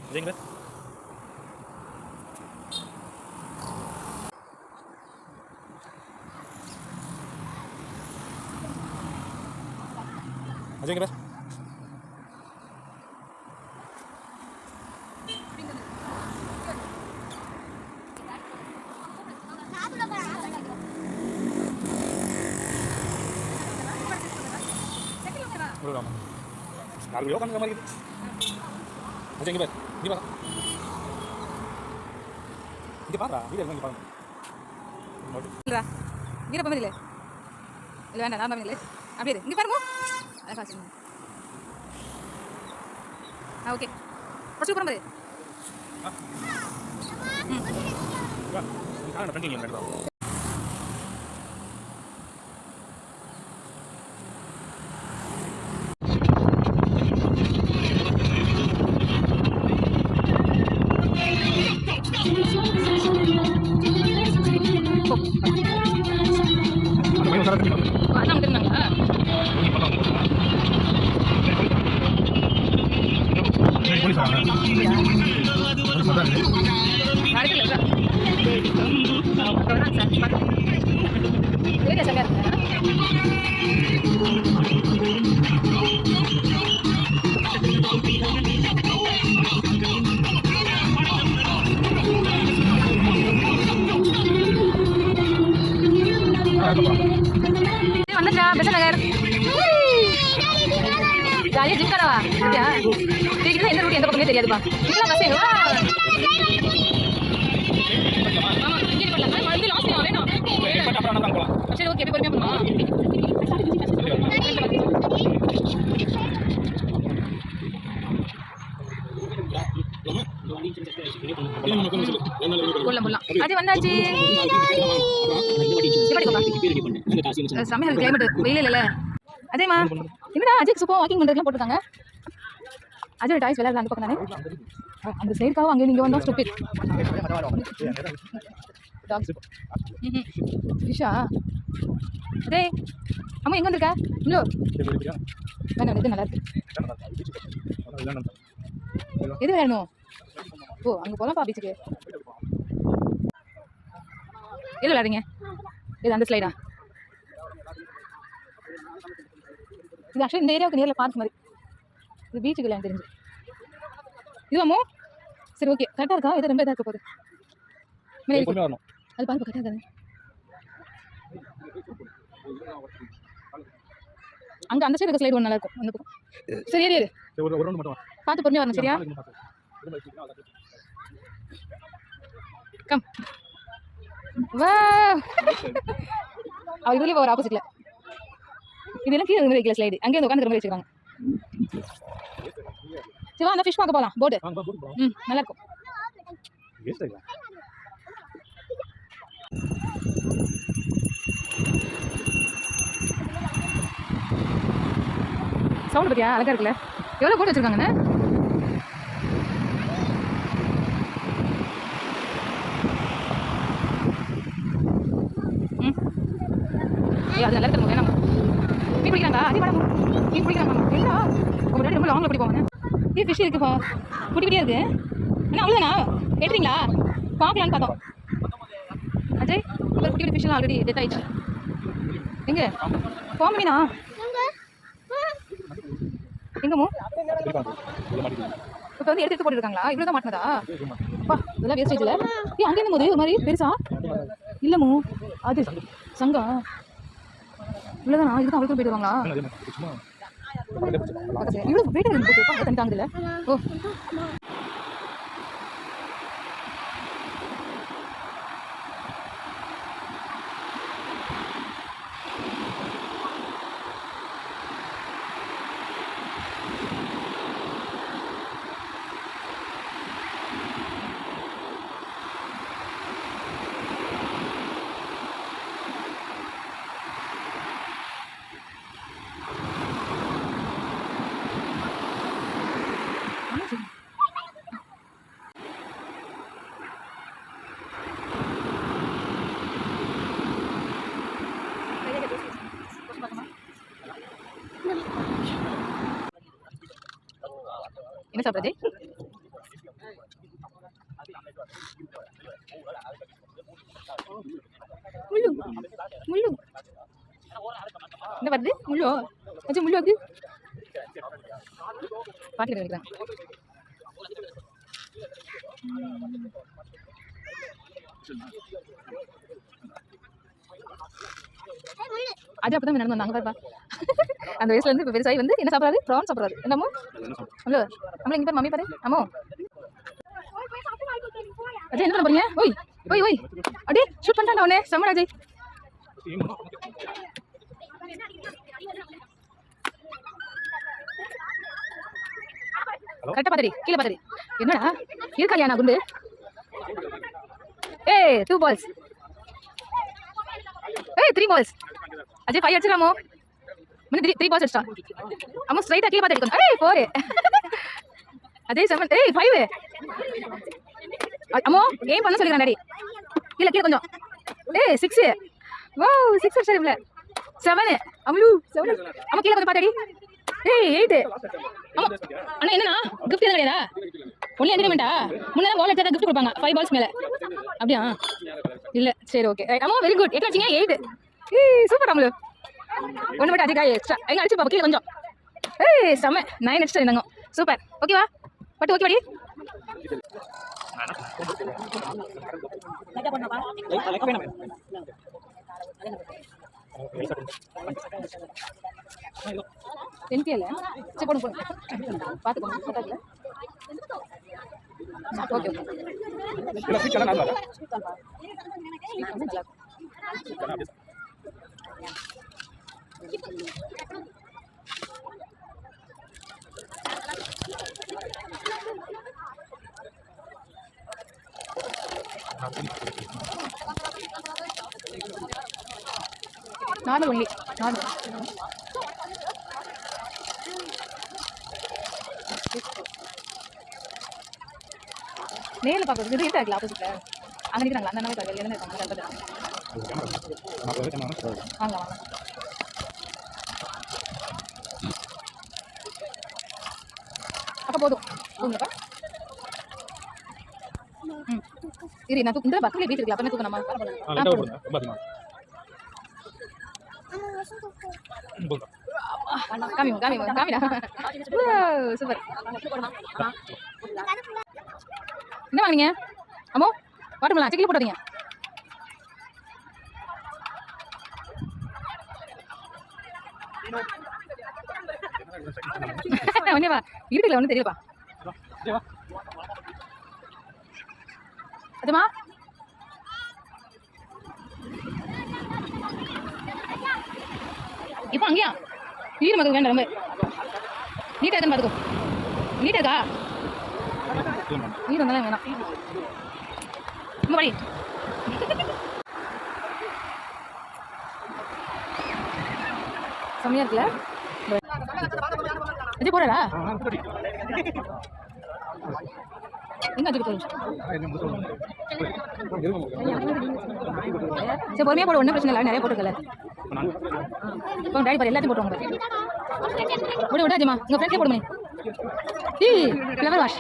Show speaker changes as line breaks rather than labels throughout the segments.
விஜய்ங்க விஜய்ங்க நாலு யோகா மாதிரி இருக்குது விஜய்ங்க பேர் இங்கே பாரு இங்கே பாருடா வீடு இங்கே பாருங்க
இல்லைடா வீர பம்பது இல்லை இல்லை வேண்டாம் நான் பம்பது இல்லை அப்படியே இங்கே பாருங்க அதான் காசு ஓகே ஃபஸ்ட்டு போகிற மாதிரி
ஃப்ரெண்டிங்
அதான் திருந்தாங்களா வந்துச்சா பெச நகர் ஜாலியாக ஜிம்காரவா அப்படியா சீக்கிரம் எந்த ரூட் எந்த பக்கமே தெரியாதுப்பா இதெல்லாம் பஸ் சரி ஓகே எப்படி பொறுமையாக போகலாம் அது வந்தாச்சு சமையல் கிளைமேட் வெயில் இல்லைல்ல அதேமா என்னடா அஜய் சுப்போ வாக்கிங் பண்ணுறதுலாம் போட்டிருக்காங்க அஜய் டாய்ஸ் விளையாடுறது அந்த பக்கம் தானே அந்த சைடுக்காக அங்கே நீங்கள் வந்தால் ஸ்டூபிட் ஃபிஷ்ஷா அதே அம்மா எங்கே வந்திருக்கா இவ்வளோ வேண்டாம் இது நல்லா இருக்கு எது வேணும் ஓ அங்கே போகலாம்ப்பா பீச்சுக்கு எது விளையாடுறீங்க இது அந்த ஸ்லைடா இது ஆக்சுவலி இந்த ஏரியாவுக்கு நேரில் பார்க் மாதிரி இது பீச்சுக்கு இல்லை தெரிஞ்சு இதுவாமோ சரி ஓகே கரெக்டாக இருக்கா இது ரொம்ப இதாக இருக்க போகுது அது பார்க்க கரெக்டாக இருக்காது அங்கே அந்த சைடு ஸ்லைடு ஒன்று நல்லா இருக்கும் அந்த பக்கம் சரி ஏறி பார்த்து பொறுமையாக வரணும் சரியா கம் வா அவள் இதுலேயே ஒரு ஆப்போசிட்டில் இதெல்லாம் கீழே வைக்கல ஸ்லைடு அங்கேயே உட்காந்து ரொம்ப வச்சுருக்காங்க சிவா அந்த ஃபிஷ் பார்க்க போகலாம் போட்டு நல்லா இருக்கும் சவுண்ட் பத்தியா அழகா இருக்குல்ல எவ்வளோ போட்டு வச்சுருக்காங்கண்ணே அது நல்லா இருக்கு வேணாம் மீன் பிடிக்கிறாங்க அதே மேடம் மீன் பிடிக்கிறாங்க என்ன உங்க முன்னாடி ரொம்ப லாங்கில் பிடிப்போம் இது ஃபிஷ் இருக்குப்பா குட்டி குட்டியாக இருக்கு அண்ணா அவ்வளோதானா கேட்டுறீங்களா பார்க்கலான்னு பார்த்தோம் அஜய் குட்டி குட்டி ஃபிஷ்லாம் ஆல்ரெடி டெத் ஆயிடுச்சு எங்கே போக மீனா எங்கமோ இப்போ வந்து எடுத்து போட்டுருக்காங்களா இவ்வளோ தான் மாட்டினதா பா இதெல்லாம் வேஸ்டேஜ் இல்லை அங்கே இருந்தும் போது ஒரு மாதிரி பெருசா இல்லமோ அது சங்கா இவ்வளோதானா இதுதான் அவ்வளோ போயிட்டு வருவாங்களா இவ்வளோ போயிட்டு போட்டு தண்ணி தாங்குதில்ல ஓ என்ன சாப்பிட்றது முள்ளு முள்ளு என்ன வருது முள்ளோ அச்சா முள்ளு அது பாத்துக்கிட்டு இருக்கிறேன். அது அப்பதான் நடந்து வந்தாங்க பாருப்பா. அந்த வயசுல இருந்து இப்போ பெருசாகி வந்து என்ன சாப்பிடாது? ப்ரான் சாப்பிடாது. என்னமோ அவ்வளோ நம்மள இங்கே பாரு மம்மி பாரு அம்மோ அஜய் என்ன பண்ண போறீங்க? ஓய் ஓய் ஓய் அப்படியே ஷூட் பண்ணிட்டான் அவனே செம்ம அஜய். கரெக்டாக பாத்தடி கீழே பாத்தடி என்னடா இருக்காளியா நான் குண்டு? ஏய் 2 balls ஏய் 3 balls அஜய் 5 அடிச்சிராமோ முன்ன 3 balls அடிச்சான் அம்மா ஸ்ட்ரைட்டா கீழ பாத்து அடிக்கணும். ஏய் 4 அஜய் 7 ஏய் 5 அம்மா ஏன் பண்ண சொல்லிறான் டாடி கீழ கீழ கொஞ்சம் ஏய் 6 வாவ் 6 அடிச்சறீங்களே 7 அம்லு 7 அம்மா கீழ கொஞ்சம் பாத்து அடி ஏய் 8 அம்மா அண்ணா என்னன்னா gift எதுவும் கிடையாதா? ஒன்லி என்டர்டைன்மெண்டா? முன்ன பால் அடிச்சா gift கொடுப்பாங்க 5 balls மேல அப்படியா? இல்ல சரி ஓகே ரைட் அம்மா வெரி குட். எத்தனை அடிச்சீங்க? 8 ஏய் சூப்பர் அம்லு ஒன்று மட்டும் அதிகம் எக்ஸ்ட்ரா எங்க அடிச்சு பாப்பா கீழே கொஞ்சம் ஏய் செம்ம 9 அடிச்சு இருந்தாங்க சூப்பர் ஓகேவா பட்டு ஓகே வாடி எனக்கு இல்லை சரி போடு போடு பார்த்துக்கோங்க பத்தாதுல ஓகே நார்மல் ஒன்லி நார்மல் நேரில் பார்க்குறது இது ரீட்டாக இருக்குல்ல ஆப்போசிட்டில் அங்கே நிற்கிறாங்களா அந்த மாதிரி வெளியே இருக்காங்க வாங்க வாங்க அப்போ போதும் போதுங்கப்பா ம் இரு நான் இந்த பக்கத்தில் பீச் இருக்குல்ல அப்போ தூக்கம் நம்ம காமிங்க காமிங்க காமிடா சூப்பர் என்ன வாங்கினீங்க அம்மோ வாட்டர் மெலன் சிக்கில போட்டாதீங்க ஒன்னேவா இருக்குல்ல ஒன்றும் தெரியலப்பா அதுமா இப்போ அங்கேயா ஈர மக்கள் வேண்டாம் ரொம்ப நீட்டாக எதுன்னு பார்த்துக்கோ நீட்டாக இருக்கா ஈரம் இருந்தாலும் வேணாம் ரொம்ப படி செம்மையா இருக்குல்ல விஜய் போறா எங்க அஜய் சரி பொறுமையா போட ஒன்றும் பிரச்சனை இல்லை நிறைய போட்டுருக்கல இப்போ டாடி பாரு எல்லாத்தையும் போட்டுவாங்க விட விடாஜிமா உங்க ஃப்ரெண்ட்ஸே போடுமே ஃப்ளவர் வாஷ்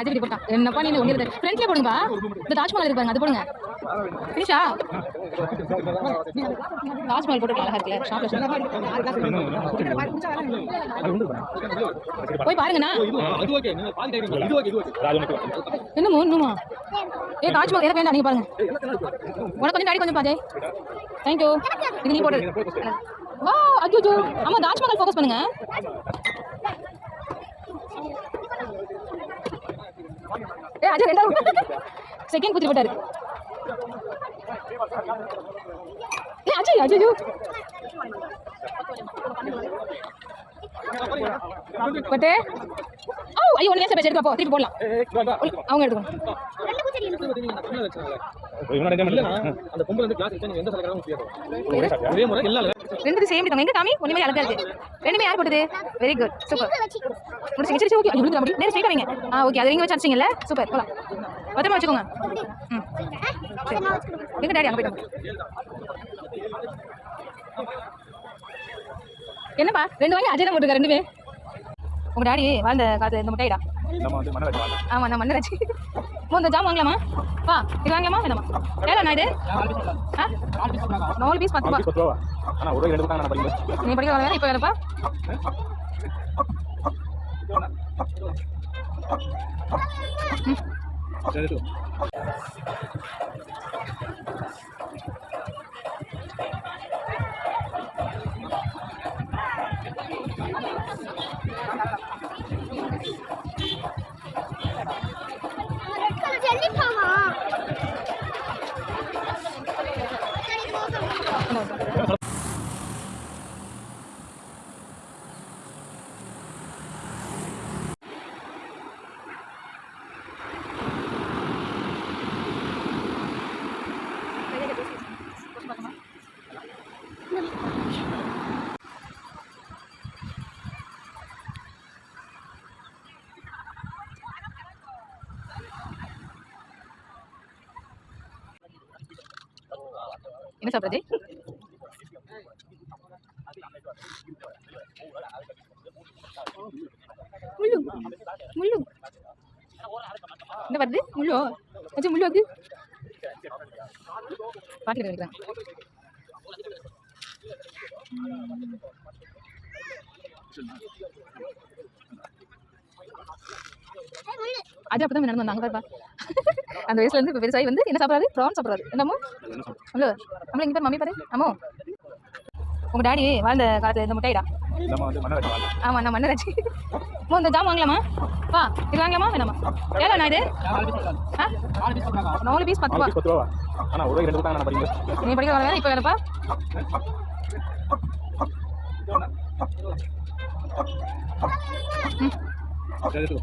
அஜய் போட்டான் என்னப்பா நீ ஒன்று ஃப்ரெண்ட்ஸ்லேயே போடுங்கப்பா இந்த தாஜ்மஹால் இருக்கு பாருங்க அது போடுங்க ஃபினிஷா தாஜ்மஹால் போட்டு அழகா இருக்குல்ல ஷாப்ல போய் பாருங்கண்ணா என்னமோ இன்னுமா ஏ தாஜ்மஹால் எதை வேண்டாம் நீங்க பாருங்க உனக்கு கொஞ்சம் டாடி கொஞ்சம் பாஜய் தேங்க்யூ இது நீ போட்டு வா அஜ்ஜோ ஆமா தாஜ்மஹால் ஃபோக்கஸ் பண்ணுங்க ஏ அஜய் ரெண்டாவது செகண்ட் குத்தி போட்டாரு ஏ அஜய் அஜய்யோ பட்டே ஓ ஐயோ ஒண்ணு நேச பேச எடுத்து போ திருப்பி போடலாம் அவங்க எடுத்துக்கோ அந்த பொம்பளை வந்து கிளாஸ் எடுத்து எந்த சலகராவும் முடியாது ஒரே முறை இல்ல ரெண்டு சேம் இருக்காங்க எங்க காமி ஒண்ணுமே அழகா இருக்கு ரெண்டுமே யார் போடுது வெரி குட் சூப்பர் முடிச்சு சரி ஓகே இவ்வளவு அப்படி நேரா ஸ்ட்ரைட்டா வைங்க ஓகே அது நீங்க வச்சு அடிச்சீங்கல சூப்பர் போலாம் பத்திரமா வச்சுக்கோங்க எங்க டாடி அங்க போயிட்டு என்னப்பா ரெண்டு வாங்கி அஜய் தான் போட்டுருக்க ரெண்டுமே உங்க டாடி வாழ்ந்த காலத்துல இந்த முட்டைடா
நம்ம வந்து மண்ணை வச்சு
ஆமாம் நான் மண்ணை வச்சு இந்த ஜாம் வாங்கலாமா வா இது வாங்கலாமா வேணாமா ஏடா நான் இது ஆ 4 பீஸ் 10 ரூபா
10 ரூபா ஆனால் ஒரு 2 தான் நான் படிக்கிறேன்
நீ படிக்க வேணா இப்போ வேணப்பா
சரி
என்ன சாப்பிட்றது முள்ளு முள்ளு என்ன வருது முள்ளோ அச்சா முள்ளு அது பாட்டில் நினைக்கிறேன் அது அப்பதான் நடந்து வந்தாங்க பாருப்பா அந்த வயசுல இருந்து இப்போ பெருசாகி வந்து என்ன சாப்பிட்றாரு ப்ரான் சாப்பிட்றாரு என்னமோ அவ்வளோ நம்மள இங்கே பாரு மம்மி பாரு அம்மோ உங்கள் டாடி வாழ்ந்த காலத்தில் இந்த முட்டைடா
நம்ம வந்து மண்ணை வச்சு
ஆமாம் நான் மண்ணை வச்சு இந்த ஜாம் வாங்கலாமா வா இது வாங்கலாமா வேணாமா ஏடா நான் இது ஆ 4 பீஸ் 10 ரூபா
10 ரூபா ஆனால் ஒரு 2 தான் நான் படிக்கிறேன்
நீ படிக்க வேணா இப்போ வேணப்பா
சரி